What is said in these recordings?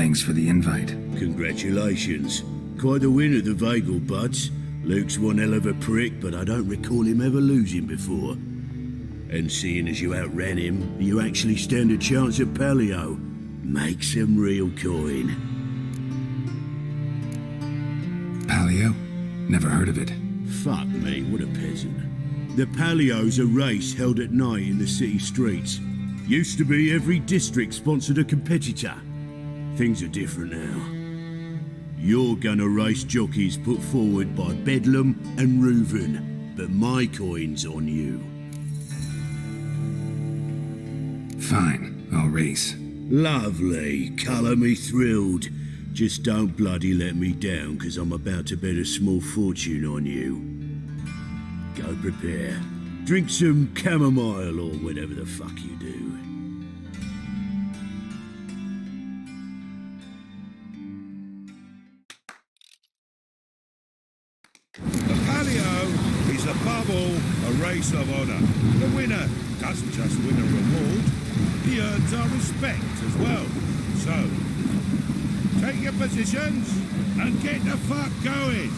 Thanks for the invite. Congratulations. Quite the win at the Vagel Buds. Luke's one hell of a prick, but I don't recall him ever losing before. And seeing as you outran him, you actually stand a chance at Palio. Make some real coin. Palio? Never heard of it. Fuck me, what a peasant. The Palio's a race held at night in the city streets. Used to be every district sponsored a competitor. Things are different now. You're gonna race jockeys put forward by Bedlam and Reuven, but my coin's on you. Fine, I'll race. Lovely, colour me thrilled. Just don't bloody let me down, 'cause I'm about to bet a small fortune on you. Go prepare. Drink some chamomile or whatever the fuck you do. The Palio is above all a race of honour. The winner doesn't just win a reward, he earns our respect as well. So, take your positions and get the fuck going.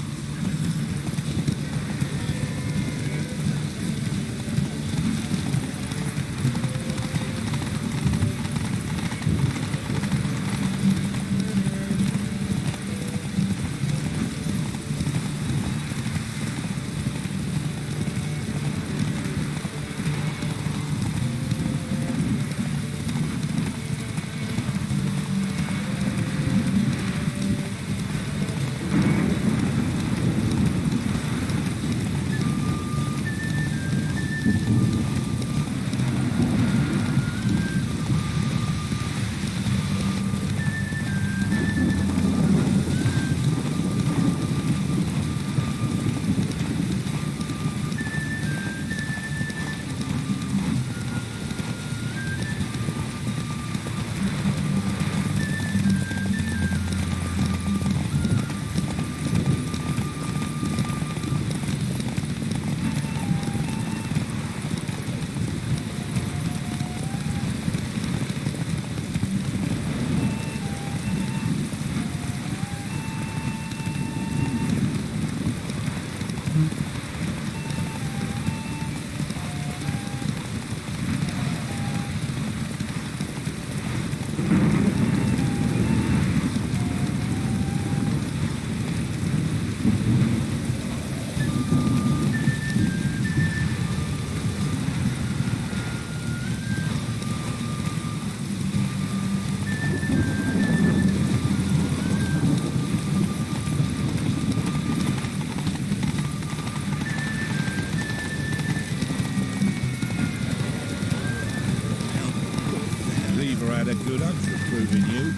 Had a good hunt recruiting you.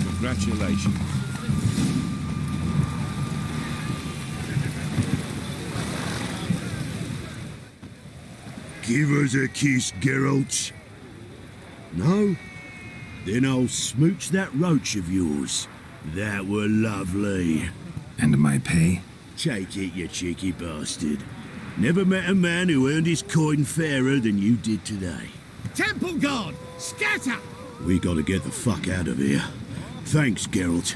Congratulations. Give us a kiss, Geralt. No? Then I'll smooch that roach of yours. That were lovely. And my pay? Take it, you cheeky bastard. Never met a man who earned his coin fairer than you did today. Temple Guard! Scatter! We gotta get the fuck out of here. Thanks, Geralt.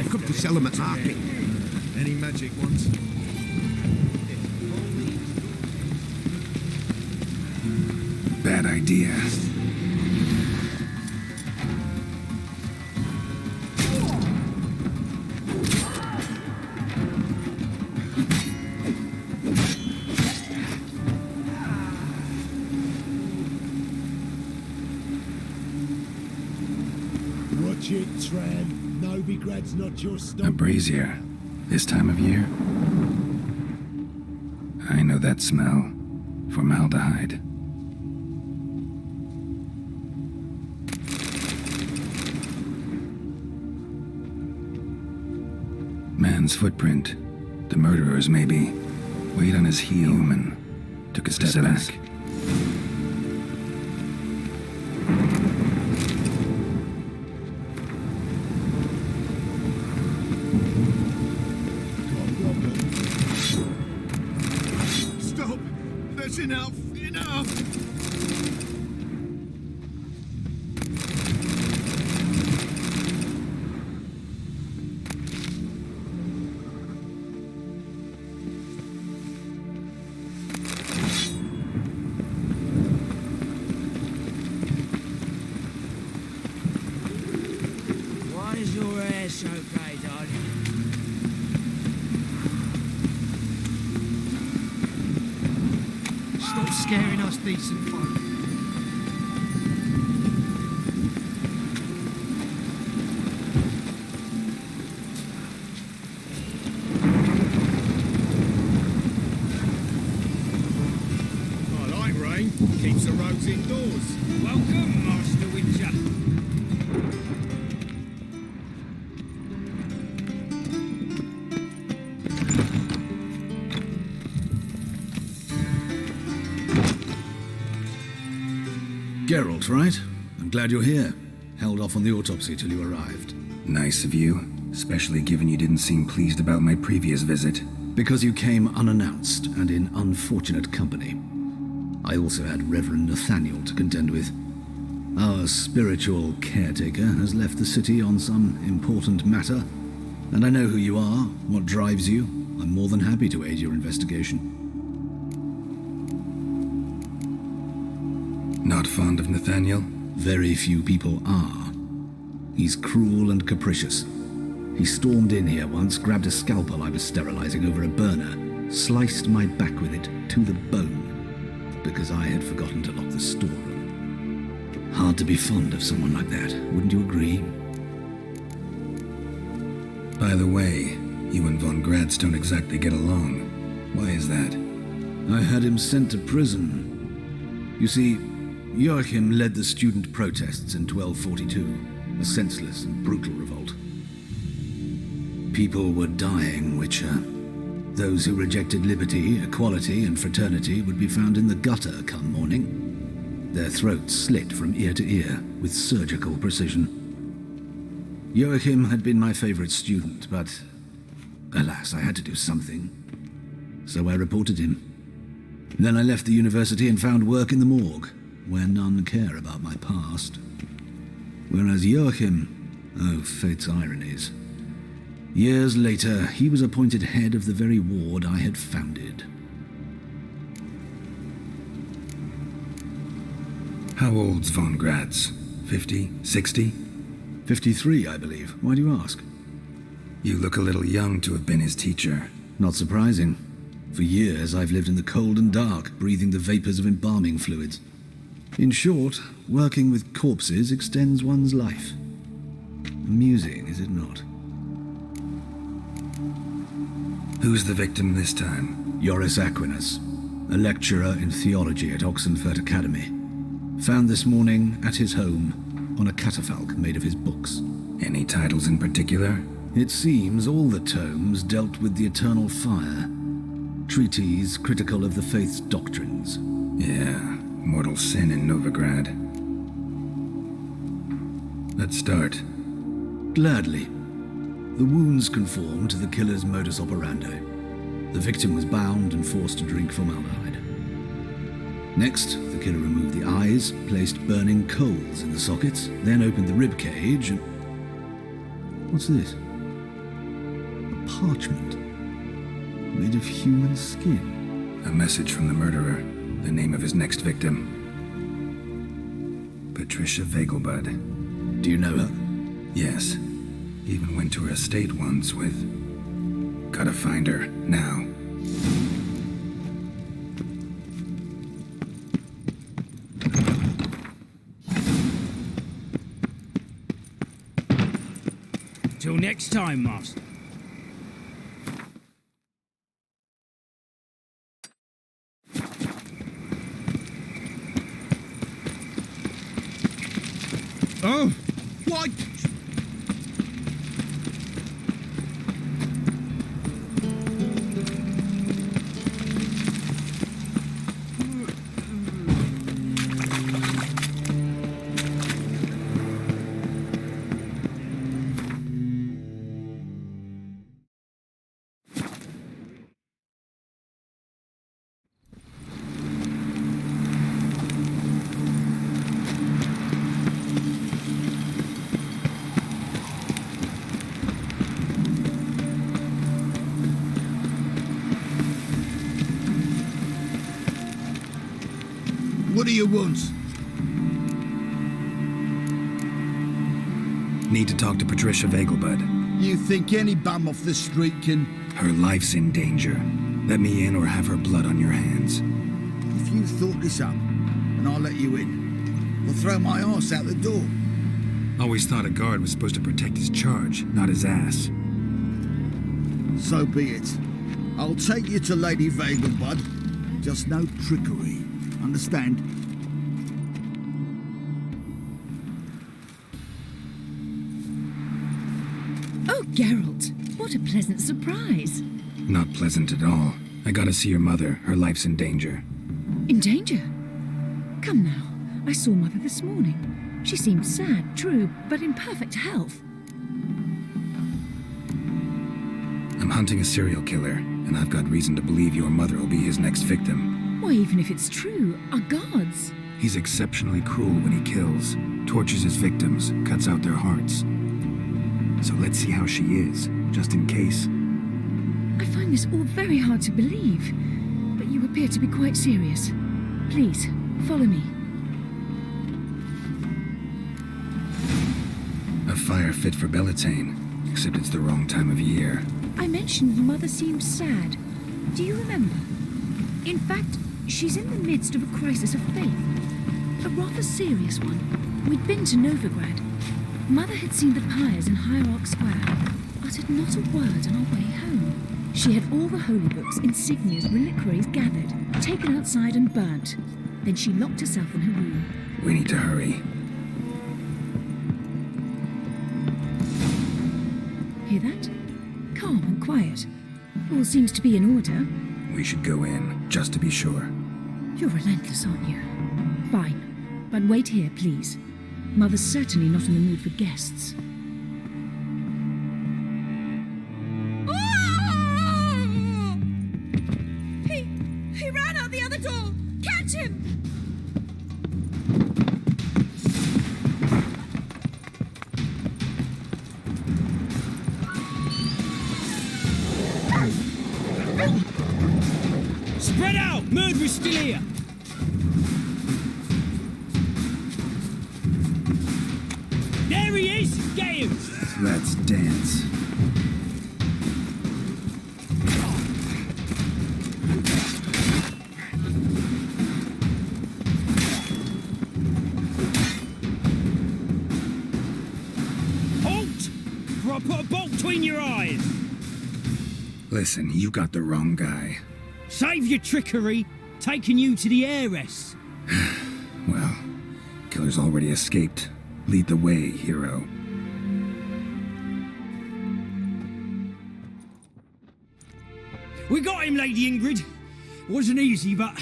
Could we sell them at market? Any magic ones? Bad idea. Watch it, Tran. Novigrad's not your A stop. brazier. This time of year? I know that smell. Formaldehyde. Man's footprint. The murderer's maybe. Weight on his heel and took a step back. Stop! That's enough! Enough! Why is your hair so grey, darling? Stop scaring us decent folk. I like rain. Keeps the roads indoors. Welcome, Master Witcher. Geralt, right? I'm glad you're here. Held off on the autopsy till you arrived. Nice of you, especially given you didn't seem pleased about my previous visit. Because you came unannounced and in unfortunate company. I also had Reverend Nathaniel to contend with. Our spiritual caretaker has left the city on some important matter, and I know who you are, what drives you. I'm more than happy to aid your investigation. Not fond of Nathaniel? Very few people are. He's cruel and capricious. He stormed in here once, grabbed a scalpel I was sterilizing over a burner, sliced my back with it to the bone, because I had forgotten to lock the storeroom. Hard to be fond of someone like that, wouldn't you agree? By the way, you and Von Gratz don't exactly get along. Why is that? I had him sent to prison. You see, Joachim led the student protests in 1242, a senseless and brutal revolt. People were dying, Witcher. Those who rejected liberty, equality, and fraternity would be found in the gutter come morning, their throats slit from ear to ear with surgical precision. Joachim had been my favorite student, but alas, I had to do something. So I reported him. Then I left the university and found work in the morgue, where none care about my past. Whereas Joachim, oh, fate's ironies. Years later, he was appointed head of the very ward I had founded. How old's Von Gratz? 50? 60? 53, I believe. Why do you ask? You look a little young to have been his teacher. Not surprising. For years, I've lived in the cold and dark, breathing the vapors of embalming fluids. In short, working with corpses extends one's life. Amusing, is it not? Who's the victim this time? Joris Aquinas, a lecturer in theology at Oxenfurt Academy. Found this morning at his home on a catafalque made of his books. Any titles in particular? It seems all the tomes dealt with the eternal fire. Treatises critical of the faith's doctrines. Yeah, mortal sin in Novigrad. Let's start. Gladly. The wounds conform to the killer's modus operandi. The victim was bound and forced to drink formaldehyde. Next, the killer removed the eyes, placed burning coals in the sockets, then opened the rib cage and... What's this? A parchment made of human skin. A message from the murderer. The name of his next victim. Patricia Vegelbud. Do you know her? Yes. Even went to her estate once with... Gotta find her, now. Till next time, Master. Oh, what? What do you want? Need to talk to Patricia Vegelbud. You think any bum off the street can... Her life's in danger. Let me in or have her blood on your hands. If you thought this up, and I'll let you in, I'll throw my arse out the door. Always thought a guard was supposed to protect his charge, not his ass. So be it. I'll take you to Lady Vegelbud. Just no trickery. Understand? Oh, Geralt, what a pleasant surprise. Not pleasant at all. I gotta see your mother. Her life's in danger. In danger? Come now, I saw Mother this morning. She seemed sad, true, but in perfect health. I'm hunting a serial killer, and I've got reason to believe your mother will be his next victim. Why, even if it's true, our gods. He's exceptionally cruel when he kills, tortures his victims, cuts out their hearts. So let's see how she is, just in case. I find this all very hard to believe, but you appear to be quite serious. Please, follow me. A fire fit for Bellatane, except it's the wrong time of year. I mentioned Mother seemed sad. Do you remember? In fact, she's in the midst of a crisis of faith. A rather serious one. We'd been to Novigrad. Mother had seen the pyres in Hierarch Square, uttered not a word on our way home. She had all the holy books, insignias, reliquaries gathered, taken outside and burnt. Then she locked herself in her room. We need to hurry. Hear that? Calm and quiet. All seems to be in order. We should go in, just to be sure. You're relentless, aren't you? Fine. But wait here, please. Mother's certainly not in the mood for guests. He ran out the other door! Catch him! Spread out! Murderer's still here! There he is! Get him! Let's dance. Halt! Or I'll put a bolt between your eyes! Listen, you got the wrong guy. Save your trickery! Taking you to the heiress! Well, killer's already escaped. Lead the way, hero. We got him, Lady Ingrid. Wasn't easy, but...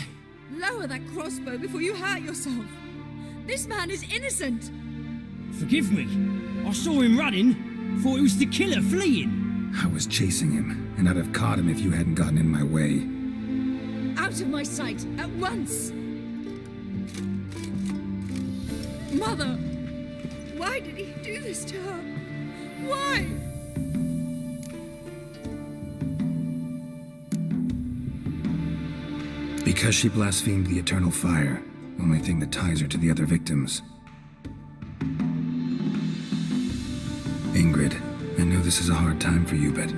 Lower that crossbow before you hurt yourself. This man is innocent. Forgive me. I saw him running. Thought it was the killer fleeing. I was chasing him, and I'd have caught him if you hadn't gotten in my way. Out of my sight, at once. Mother, why did he do this to her? Why? Because she blasphemed the eternal fire, only thing that ties her to the other victims. Ingrid, I know this is a hard time for you, but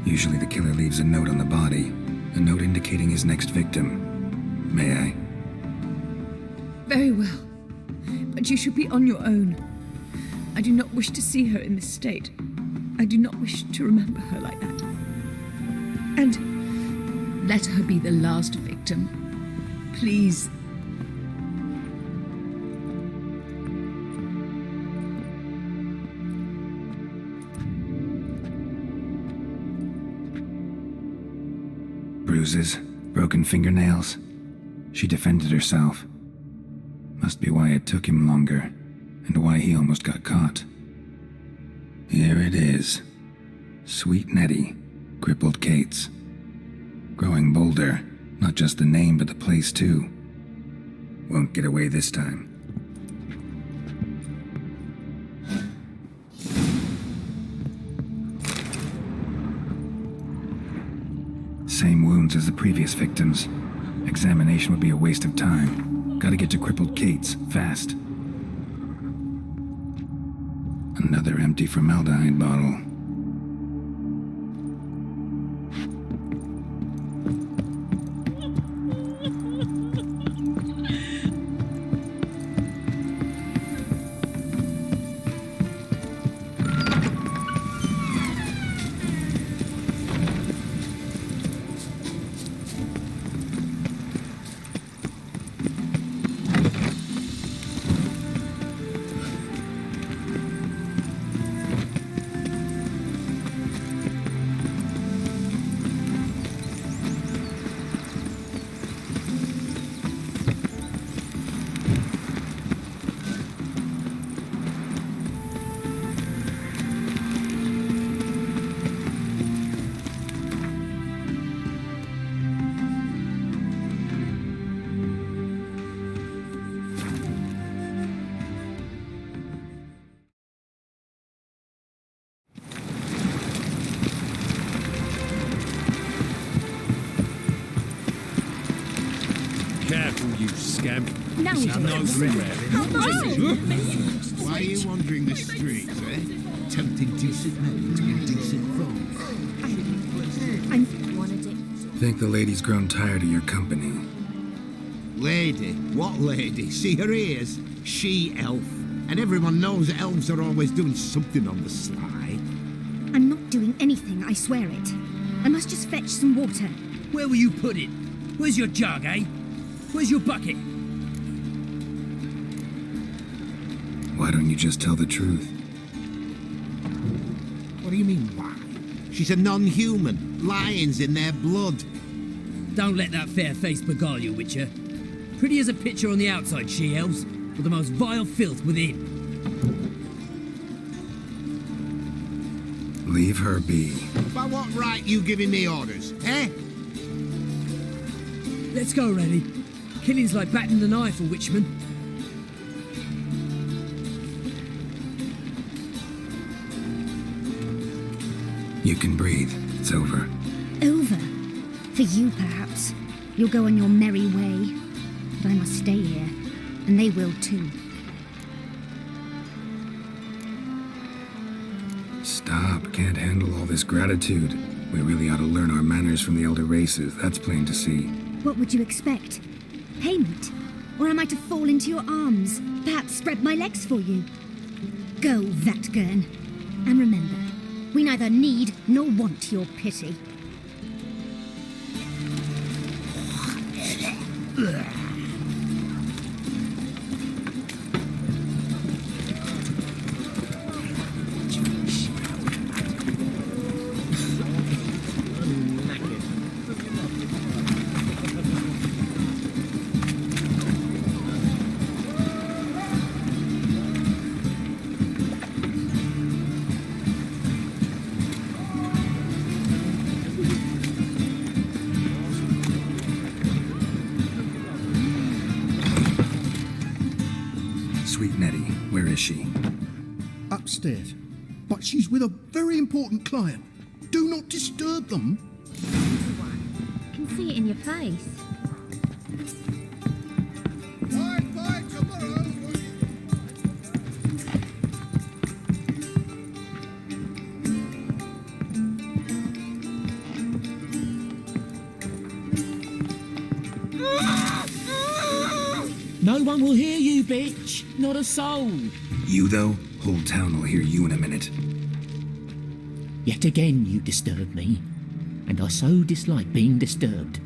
usually the killer leaves a note on the body, a note indicating his next victim. May I? Very well. But you should be on your own. I do not wish to see her in this state. I do not wish to remember her like that. And let her be the last victim. Please. Bruises, broken fingernails. She defended herself. Must be why it took him longer, and why he almost got caught. Here it is. Sweet Nettie, crippled Kate's. Growing bolder, not just the name but the place too. Won't get away this time. Same wounds as the previous victims. Examination would be a waste of time. Gotta get to crippled Kate's, fast. Another empty formaldehyde bottle. Careful, you scamp. Now we do No threat. Why are you wandering the streets, eh? Tempting decent men to indecent foes. I'm one of it. Think the lady's grown tired of your company. Lady? What lady? See her ears? She-elf. And everyone knows elves are always doing something on the sly. I'm not doing anything, I swear it. I must just fetch some water. Where will you put it? Where's your jug, eh? Where's your bucket? Why don't you just tell the truth? What do you mean, why? She's a non-human. Lions in their blood. Don't let that fair face beguile you, Witcher. Pretty as a picture on the outside, she-elves, but the most vile filth within. Leave her be. By what right you giving me orders, eh? Let's go, Rennie. Killing's like batting an eye for Witchman. You can breathe. It's over. Over. For you, perhaps. You'll go on your merry way. But I must stay here. And they will too. Stop. Can't handle all this gratitude. We really ought to learn our manners from the elder races. That's plain to see. What would you expect? Payment? Or am I to fall into your arms? Perhaps spread my legs for you? Go, Vatgern. And remember, we neither need nor want your pity. Sweet Nettie, where is she? Upstairs. But she's with a very important client. Do not disturb them. I can see it in your face. Bye, tomorrow. No one will hear you, bitch. Not a soul. You, though? Whole town will hear you in a minute. Yet again you disturb me, and I so dislike being disturbed.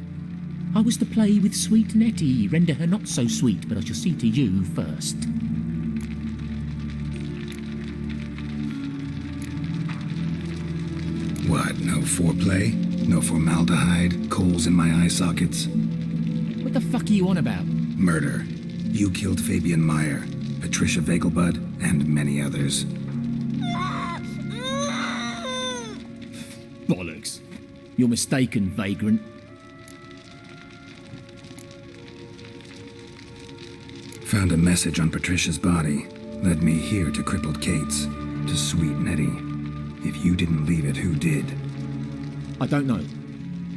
I was to play with sweet Nettie, render her not so sweet, but I shall see to you first. What, no foreplay? No formaldehyde? Coals in my eye sockets? What the fuck are you on about? Murder. You killed Fabian Meyer, Patricia Vegelbud, and many others. Bollocks. You're mistaken, vagrant. Found a message on Patricia's body. Led me here to crippled Kate's. To sweet Nettie. If you didn't leave it, who did? I don't know,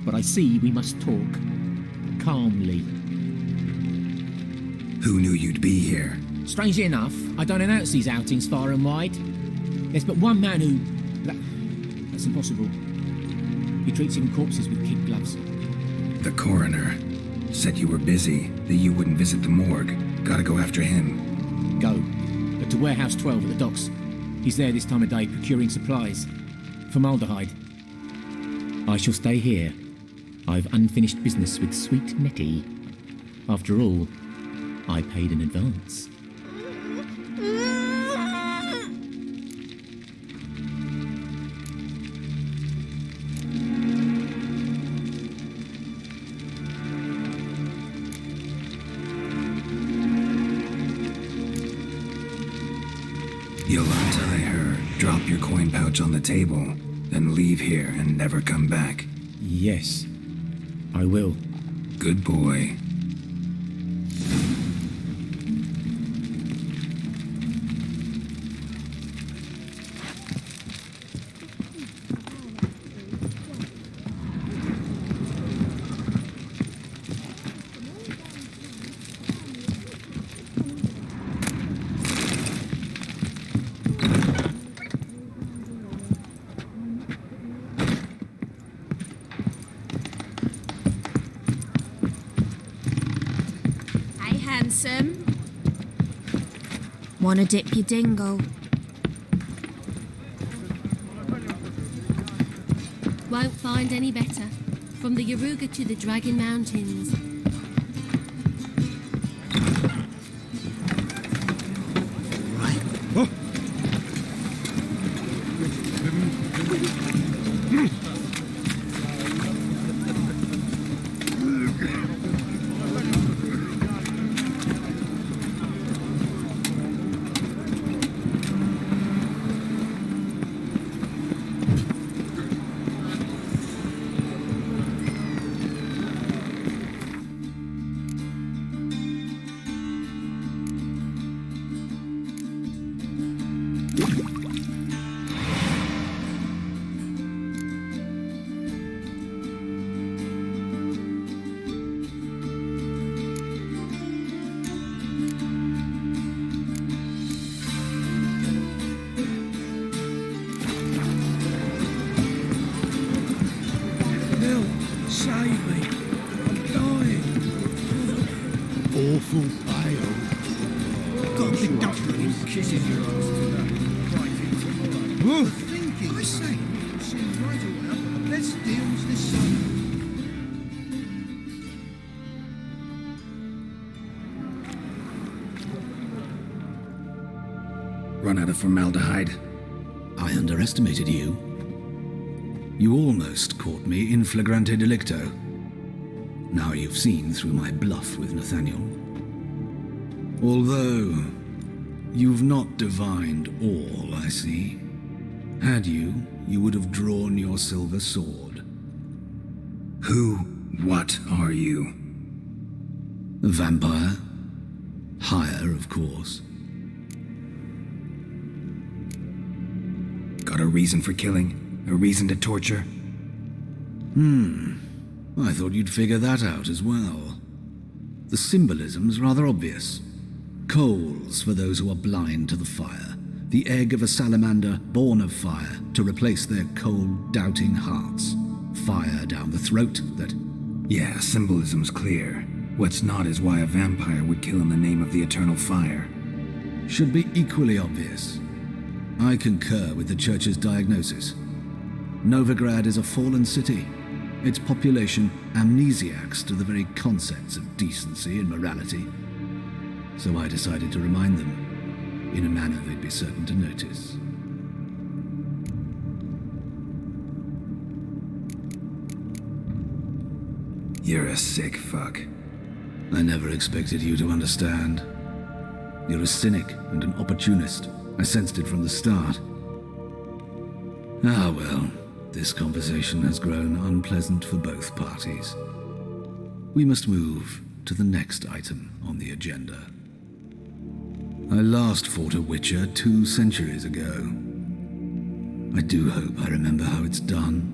but I see we must talk. Calmly. Who knew you'd be here? Strangely enough, I don't announce these outings far and wide. There's but one man who... That's impossible. He treats even corpses with kid gloves. The coroner. Said you were busy, that you wouldn't visit the morgue. Gotta go after him. Go. But to Warehouse 12 at the docks. He's there this time of day procuring supplies. Formaldehyde. I shall stay here. I've unfinished business with sweet Nettie. After all, I paid in advance. You'll untie her, drop your coin pouch on the table, then leave here and never come back. Yes, I will. Good boy. Handsome. Wanna dip your dingle? Won't find any better. From the Yaruga to the Dragon Mountains. Save me. I'm dying. Awful pale. God, you don't kisses your ass to that. Thinking. I say, seems right away. Let's deal with this son. Run out of formaldehyde. I underestimated you. You almost caught me in flagrante delicto. Now you've seen through my bluff with Nathaniel. Although, you've not divined all, I see. Had you, you would have drawn your silver sword. Who, what are you? A vampire. Higher, of course. Got a reason for killing? A reason to torture? I thought you'd figure that out as well. The symbolism's rather obvious. Coals for those who are blind to the fire. The egg of a salamander born of fire to replace their cold, doubting hearts. Fire down the throat that... Yeah, symbolism's clear. What's not is why a vampire would kill in the name of the eternal fire. Should be equally obvious. I concur with the Church's diagnosis. Novigrad is a fallen city. Its population amnesiacs to the very concepts of decency and morality. So I decided to remind them, in a manner they'd be certain to notice. You're a sick fuck. I never expected you to understand. You're a cynic and an opportunist. I sensed it from the start. Ah well, this conversation has grown unpleasant for both parties. We must move to the next item on the agenda. I last fought a Witcher 2 centuries ago. I do hope I remember how it's done.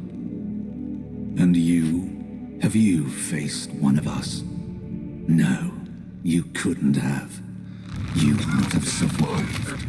And you? Have you faced one of us? No, you couldn't have. You would not have survived.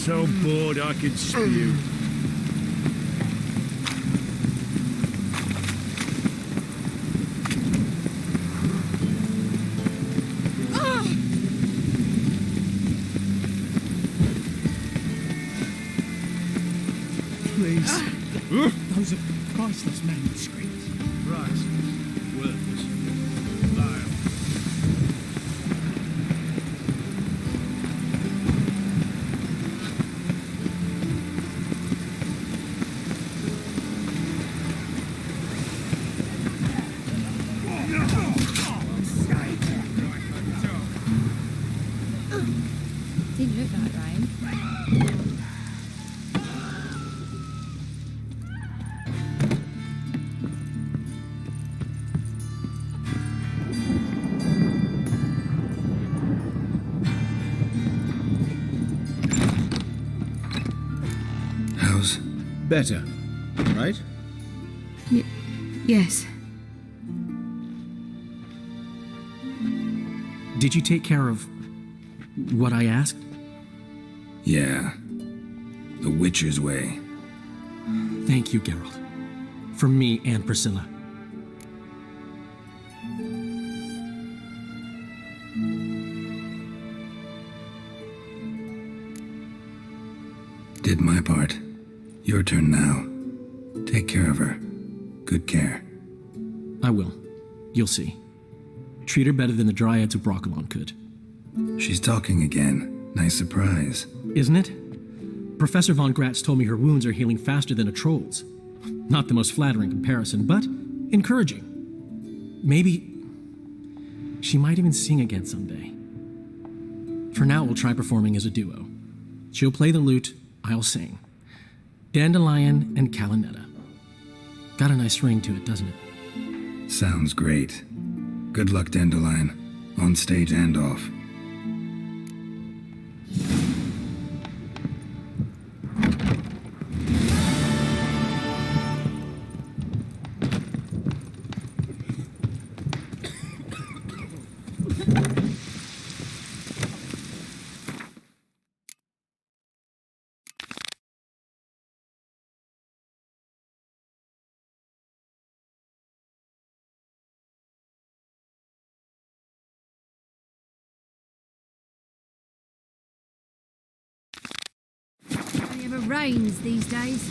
So bored I could spew. please. Those are priceless manuscripts. Right. Worthless. Vile. Didn't look like rain. How's... Better, right? Yes. Did you take care of what I asked? Yeah. The Witcher's way. Thank you, Geralt. From me and Priscilla. Did my part. Your turn now. Take care of her. Good care. I will. You'll see. Treat her better than the Dryads of Brokilon could. She's talking again. Nice surprise. Isn't it? Professor von Gratz told me her wounds are healing faster than a troll's. Not the most flattering comparison, but encouraging. Maybe she might even sing again someday. For now, we'll try performing as a duo. She'll play the lute, I'll sing. Dandelion and Calinetta. Got a nice ring to it, doesn't it? Sounds great. Good luck, Dandelion. On stage and off. It never rains these days.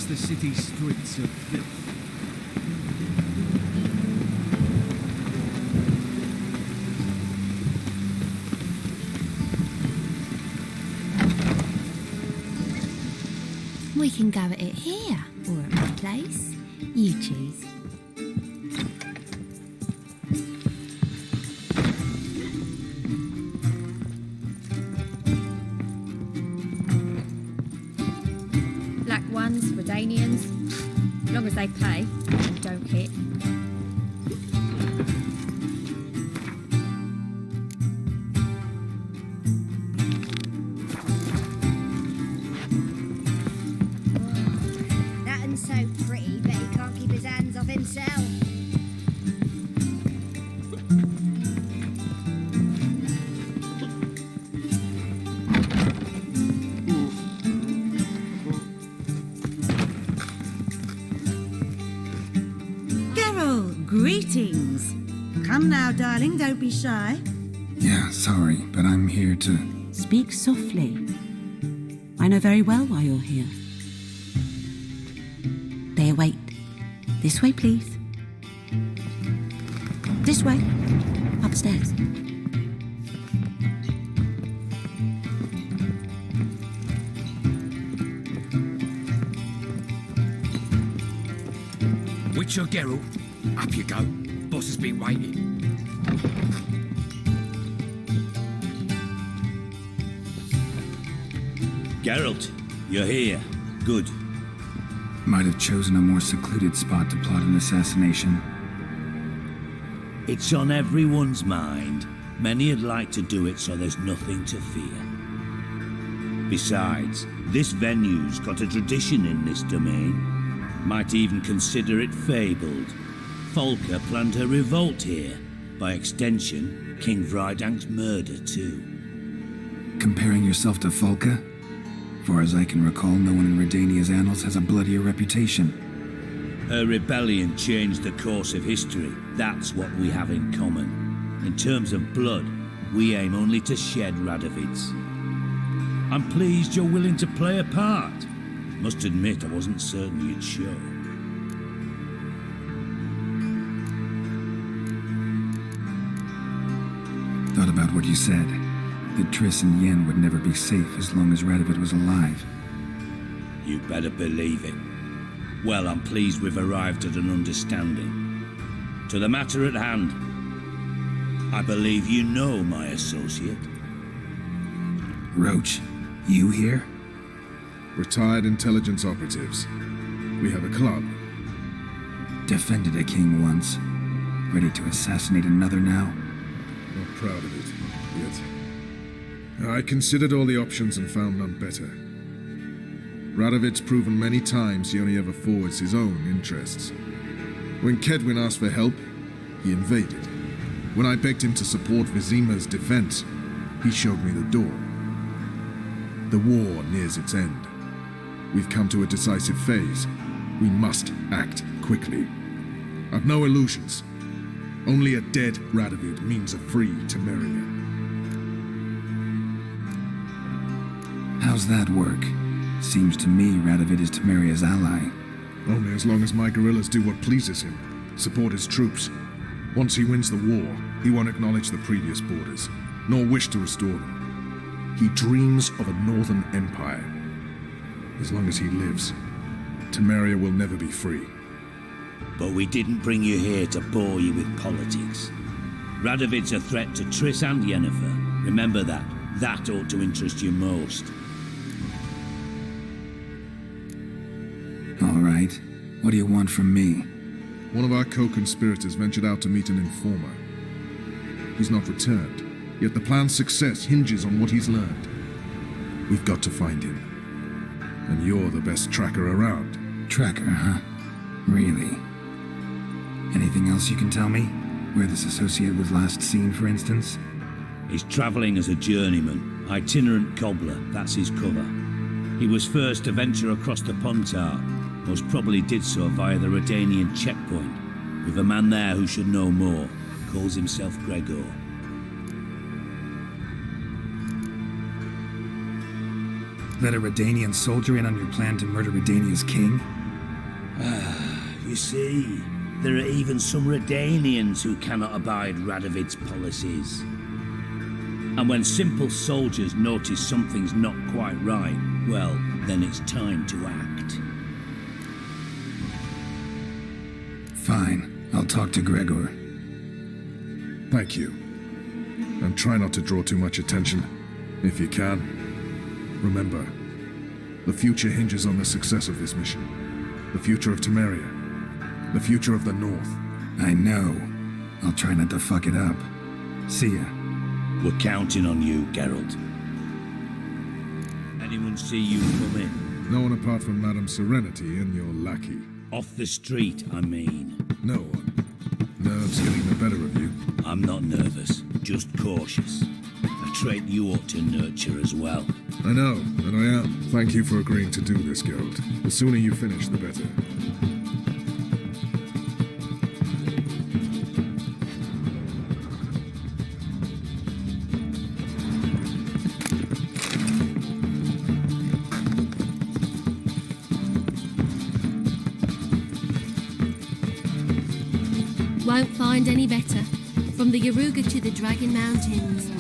The city streets of filth. We can go at it here, or at my place. You choose. Black ones, Redanians. As long as they pay and don't hit. That one's so pretty, but he can't keep his hands off himself. Greetings. Come now, darling, don't be shy. Yeah, sorry, but I'm here to... Speak softly. I know very well why you're here. They await. This way, please. This way. Upstairs. Witcher Geralt, up you go. Boss has been waiting. Geralt, you're here. Good. Might have chosen a more secluded spot to plot an assassination. It's on everyone's mind. Many would like to do it so there's nothing to fear. Besides, this venue's got a tradition in this domain. Might even consider it fabled. Folka planned her revolt here. By extension, King Vrydank's murder too. Comparing yourself to Folka? Far as I can recall, no one in Redania's annals has a bloodier reputation. Her rebellion changed the course of history. That's what we have in common. In terms of blood, we aim only to shed Radovid's. I'm pleased you're willing to play a part. Must admit, I wasn't certain you'd show. Thought about what you said. That Triss and Yen would never be safe as long as Radovid was alive. You better believe it. Well, I'm pleased we've arrived at an understanding. To the matter at hand, I believe you know my associate. Roach, you here? Retired intelligence operatives. We have a club. Defended a king once. Ready to assassinate another now? Not proud of it, yet. I considered all the options and found none better. Radovid's proven many times he only ever forwards his own interests. When Kedwin asked for help, he invaded. When I begged him to support Vizima's defense, he showed me the door. The war nears its end. We've come to a decisive phase. We must act quickly. I've no illusions. Only a dead Radovid means a free Temeria. How's that work? Seems to me Radovid is Temeria's ally. Only as long as my guerrillas do what pleases him, support his troops. Once he wins the war, he won't acknowledge the previous borders, nor wish to restore them. He dreams of a northern empire. As long as he lives, Temeria will never be free. But we didn't bring you here to bore you with politics. Radovid's a threat to Triss and Yennefer. Remember that. That ought to interest you most. All right. What do you want from me? One of our co-conspirators ventured out to meet an informer. He's not returned, yet the plan's success hinges on what he's learned. We've got to find him. And you're the best tracker around. Tracker, huh? Really? Anything else you can tell me? Where this associate was last seen, for instance? He's travelling as a journeyman, itinerant cobbler, that's his cover. He was first to venture across the Pontar, most probably did so via the Redanian checkpoint, with a man there who should know more, calls himself Gregor. Let a Redanian soldier in on your plan to murder Redania's king? You see, there are even some Redanians who cannot abide Radovid's policies. And when simple soldiers notice something's not quite right, well, then it's time to act. Fine. I'll talk to Gregor. Thank you. And try not to draw too much attention, if you can. Remember, the future hinges on the success of this mission. The future of Temeria. The future of the North. I know. I'll try not to fuck it up. See ya. We're counting on you, Geralt. Anyone see you come in? No one apart from Madame Serenity and your lackey. Off the street, I mean. No one. Nerves getting the better of you. I'm not nervous, just cautious. A trait you ought to nurture as well. I know, and I am. Thank you for agreeing to do this, Geralt. The sooner you finish, the better. Won't find any better. From the Yaruga to the Dragon Mountains.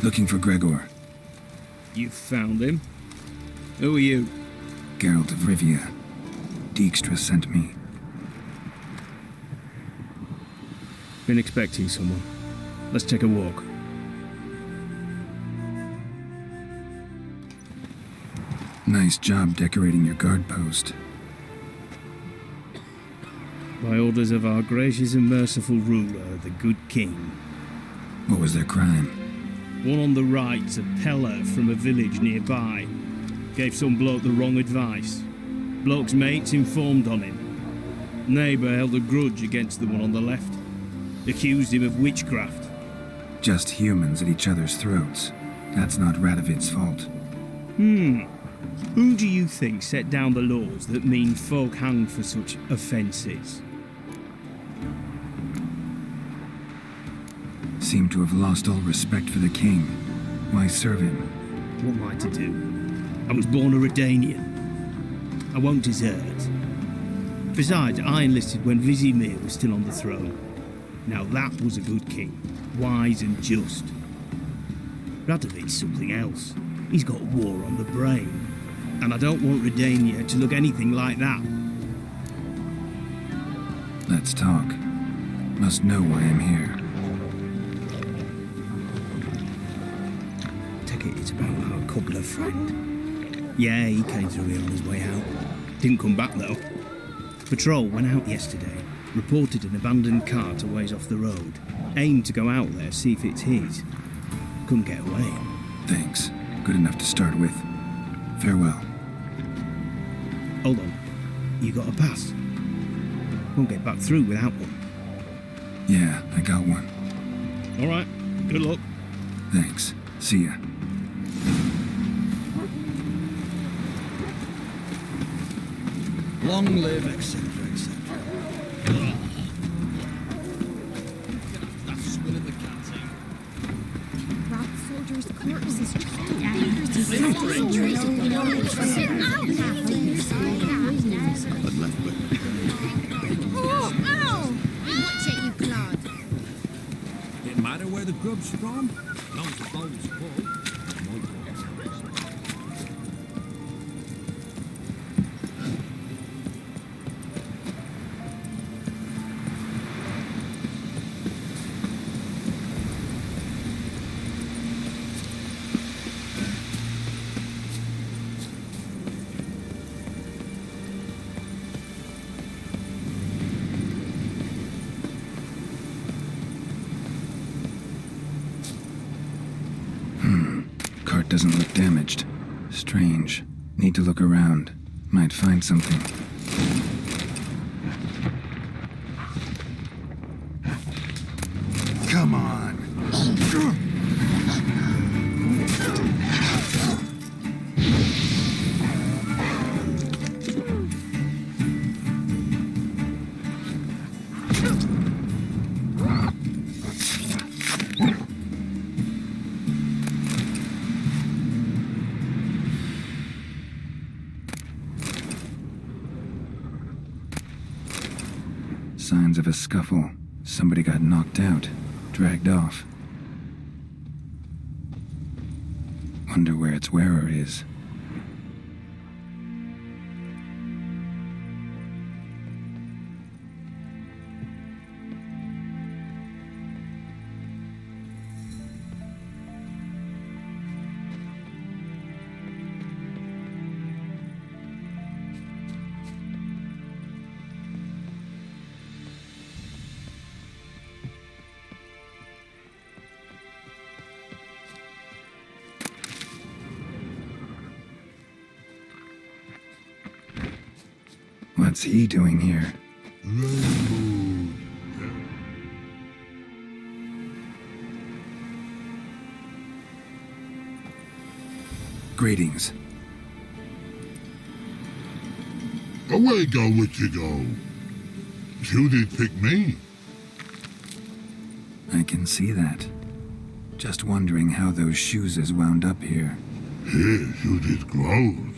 Looking for Gregor. You found him? Who are you? Geralt of Rivia. Dijkstra sent me. Been expecting someone. Let's take a walk. Nice job decorating your guard post. By orders of our gracious and merciful ruler, the good king. What was their crime? One on the right, a peller from a village nearby. Gave some bloke the wrong advice. Bloke's mates informed on him. Neighbour held a grudge against the one on the left. Accused him of witchcraft. Just humans at each other's throats. That's not Radovid's fault. Who do you think set down the laws that mean folk hanged for such offences? Seem to have lost all respect for the king. Why serve him? What am I to do? I was born a Redanian. I won't desert. Besides, I enlisted when Vizimir was still on the throne. Now that was a good king, wise and just. Radovid's something else. He's got war on the brain. And I don't want Redania to look anything like that. Let's talk. Must know why I'm here. Take it it's about our cobbler friend. Yeah, he came through here on his way out. Didn't come back though. Patrol went out yesterday. Reported an abandoned cart a ways off the road. Aimed to go out there, see if it's his. Couldn't get away. Thanks. Good enough to start with. Farewell. Hold on. You got a pass? Won't get back through without one. Yeah, I got one. All right. Good luck. Thanks. See ya. Long live, etc., etc. Robbed soldiers' corpses. Watch it, you clod. Didn't matter where the grub's from, as long as the bowl was full. Doesn't look damaged. Strange. Need to look around. Might find something. Come on. Signs of a scuffle. Somebody got knocked out, dragged off. Wonder where its wearer is. What's he doing here? Greetings. Away go with you go. You did pick me. I can see that. Just wondering how those shoes is wound up here. Yes, you did grows.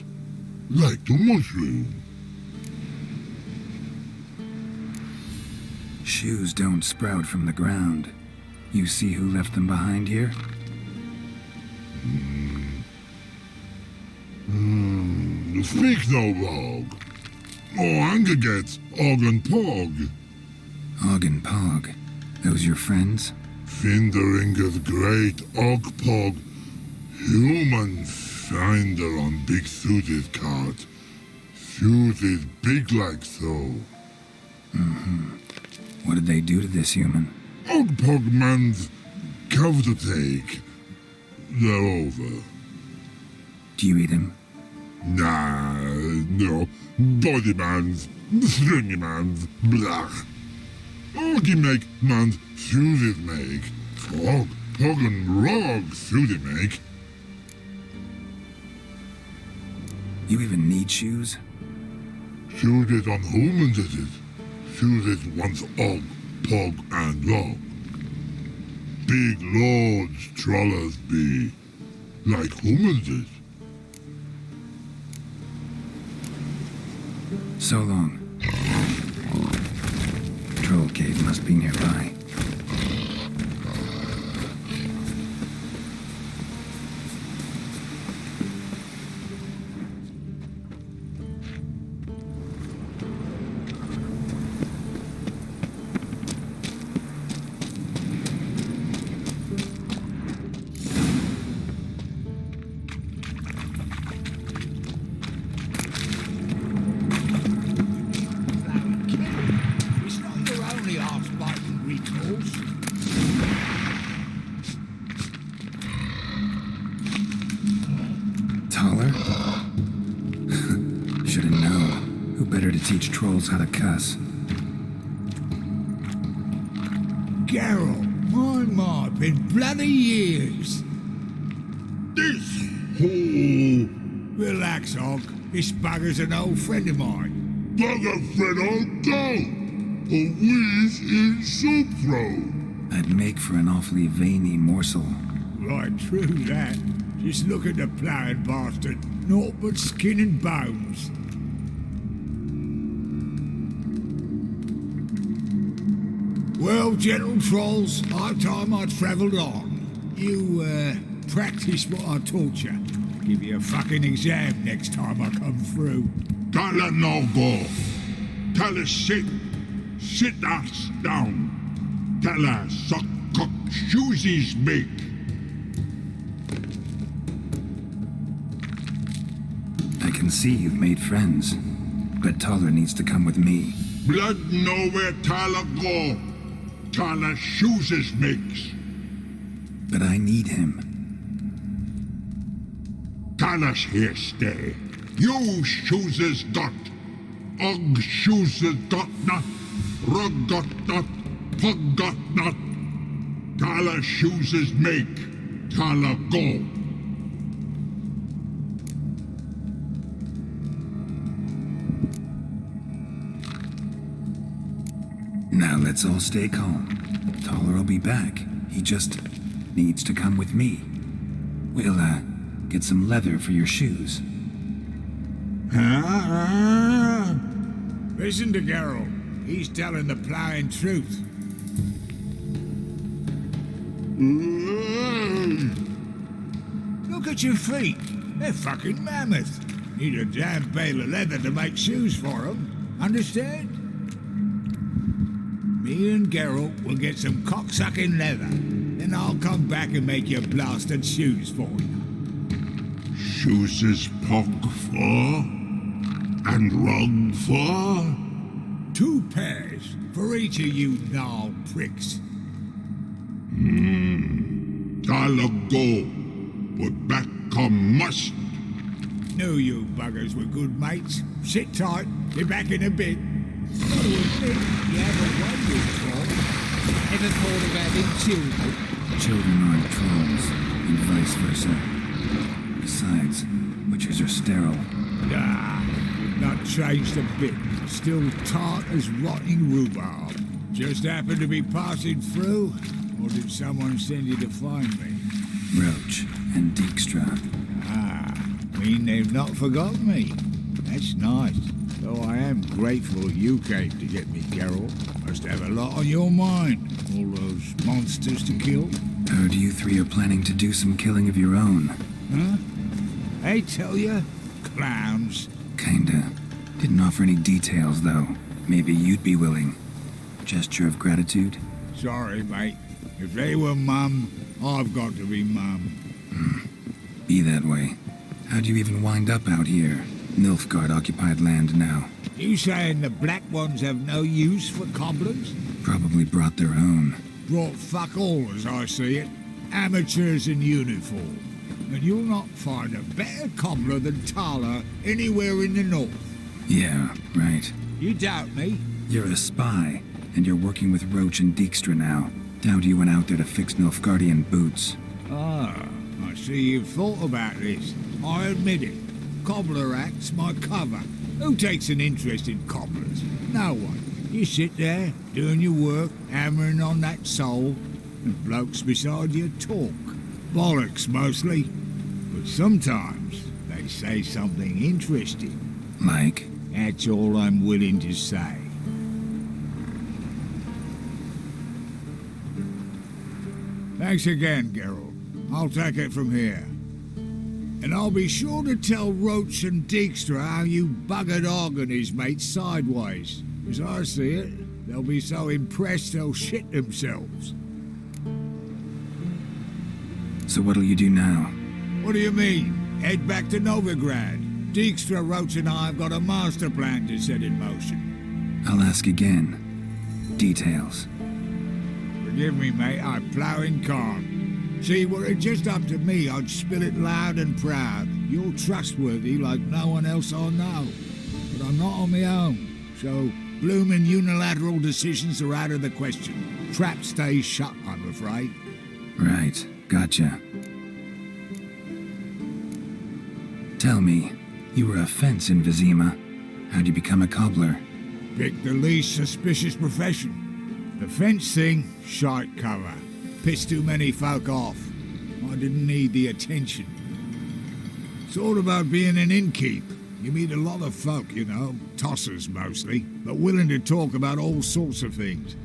Like the mushroom. Shoes don't sprout from the ground. You see who left them behind here? Speak no, Bog. Oh, anger gets Og and Pog. Og and Pog? Those your friends? Finderingeth great Og Pog. Human finder on big suited cart. Suited big like so. What did they do to this human? Og Pog man's cover to take. They're over. Do you eat him? Nah, no. Body man's, stringy man's, blah. Oggy make man's suited make. Frog, Pog and Rog suited make. You even need shoes? Suited on humans it is. Suited once Og, Pog and Rog. Big lords trollers be. Like humans is. So long. Troll cave must be nearby. It's not your only arse-biting recalls. Taller? Should've known. Who better to teach trolls how to cuss? Geralt, my, been bloody years. This hole. Relax, Og. This bugger's an old friend of mine. Bugger friend I'll go. A wheeze in soup throw. I'd make for an awfully veiny morsel. Right, true that. Just look at the ploughing bastard. Naught but skin and bones. Well, gentle trolls, high time I travelled on. You, practice what I taught you. Give you a fucking exam next time I come through. Can't let no go. Tell her sit. Sit ass down. Tell her suck cock shoesies make. I can see you've made friends, but Taller needs to come with me. Blood nowhere Tala go. Tala shoeses makes. But I need him. Tala's here stay. You shoeses got. Og shoeses got not. Rug got not. Pug got not. Tala shoeses make. Tala go. Now let's all stay calm. Taller will be back. He just needs to come with me. We'll, get some leather for your shoes. Listen to Geralt. He's telling the ploughing truth. Look at your feet. They're fucking mammoth. Need a damn bale of leather to make shoes for them. Understand? Me and Geralt will get some cocksucking leather. Then I'll come back and make your blasted shoes for you. Shoeses pog for? And rug for? 2 pairs for each of you gnarl pricks. Tala go. But back come must. Knew you buggers were good mates. Sit tight. Be back in a bit. Gotta admit, you have a wonderful troll. Ever thought of having children? Children aren't trolls, and vice versa. Besides, witches are sterile. Ah, not changed a bit. Still tart as rotting rhubarb. Just happened to be passing through, or did someone send you to find me? Roach and Dijkstra. Ah, mean they've not forgotten me. That's nice. Though I am grateful you came to get me, Geralt. Must have a lot on your mind. All those monsters to kill. Heard you three are planning to do some killing of your own. Huh? I tell you, clowns. Kinda. Didn't offer any details, though. Maybe you'd be willing. Gesture of gratitude? Sorry, mate. If they were mum, I've got to be mum. Be that way. How'd you even wind up out here? Nilfgaard-occupied land now. You saying the Black Ones have no use for cobblers? Probably brought their own. Brought fuck all, as I see it. Amateurs in uniform. And you'll not find a better cobbler than Tala anywhere in the north. Yeah, right. You doubt me? You're a spy, and you're working with Roach and Dijkstra now. Doubt you went out there to fix Nilfgaardian boots. Ah, I see you've thought about this. I admit it. Cobbler act's my cover. Who takes an interest in cobblers? No one. You sit there, doing your work, hammering on that sole, and blokes beside you talk. Bollocks, mostly. But sometimes they say something interesting. Like? That's all I'm willing to say. Thanks again, Geralt. I'll take it from here. And I'll be sure to tell Roach and Dijkstra how you buggered Og and his mates sideways. As I see it, they'll be so impressed they'll shit themselves. So what'll you do now? What do you mean? Head back to Novigrad. Dijkstra, Roach and I have got a master plan to set in motion. I'll ask again. Details. Forgive me, mate, I plough in can't. See, were it just up to me, I'd spill it loud and proud. You're trustworthy like no one else I know. But I'm not on my own, so bloomin' unilateral decisions are out of the question. Trap stays shut, I'm afraid. Right, gotcha. Tell me, you were a fence in Vizima. How'd you become a cobbler? Pick the least suspicious profession. The fence thing, shite cover. Pissed too many folk off. I didn't need the attention. It's all about being an innkeep. You meet a lot of folk, you know, tossers mostly, but willing to talk about all sorts of things.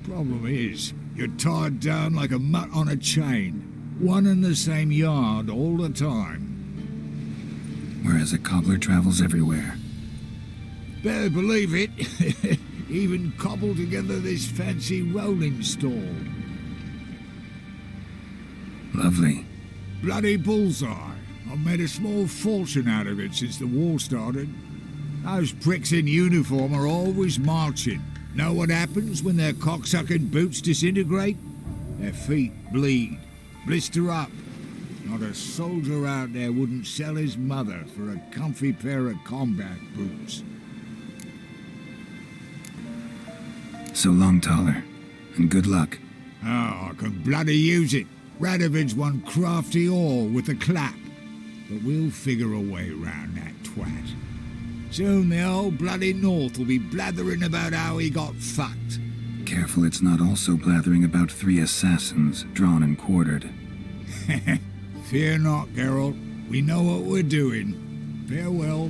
Problem is, you're tied down like a mutt on a chain. One and the same yard all the time. Whereas a cobbler travels everywhere. Better believe it. Even cobbled together this fancy rolling stall. Lovely. Bloody bullseye. I've made a small fortune out of it since the war started. Those pricks in uniform are always marching. Know what happens when their cocksucking boots disintegrate? Their feet bleed, blister up. Not a soldier out there wouldn't sell his mother for a comfy pair of combat boots. So long, Taller. And good luck. Oh, I can bloody use it. Radovid's one crafty all with a clap. But we'll figure a way round that twat. Soon the old bloody North will be blathering about how he got fucked. Careful it's not also blathering about 3 assassins, drawn and quartered. Fear not, Geralt. We know what we're doing. Farewell.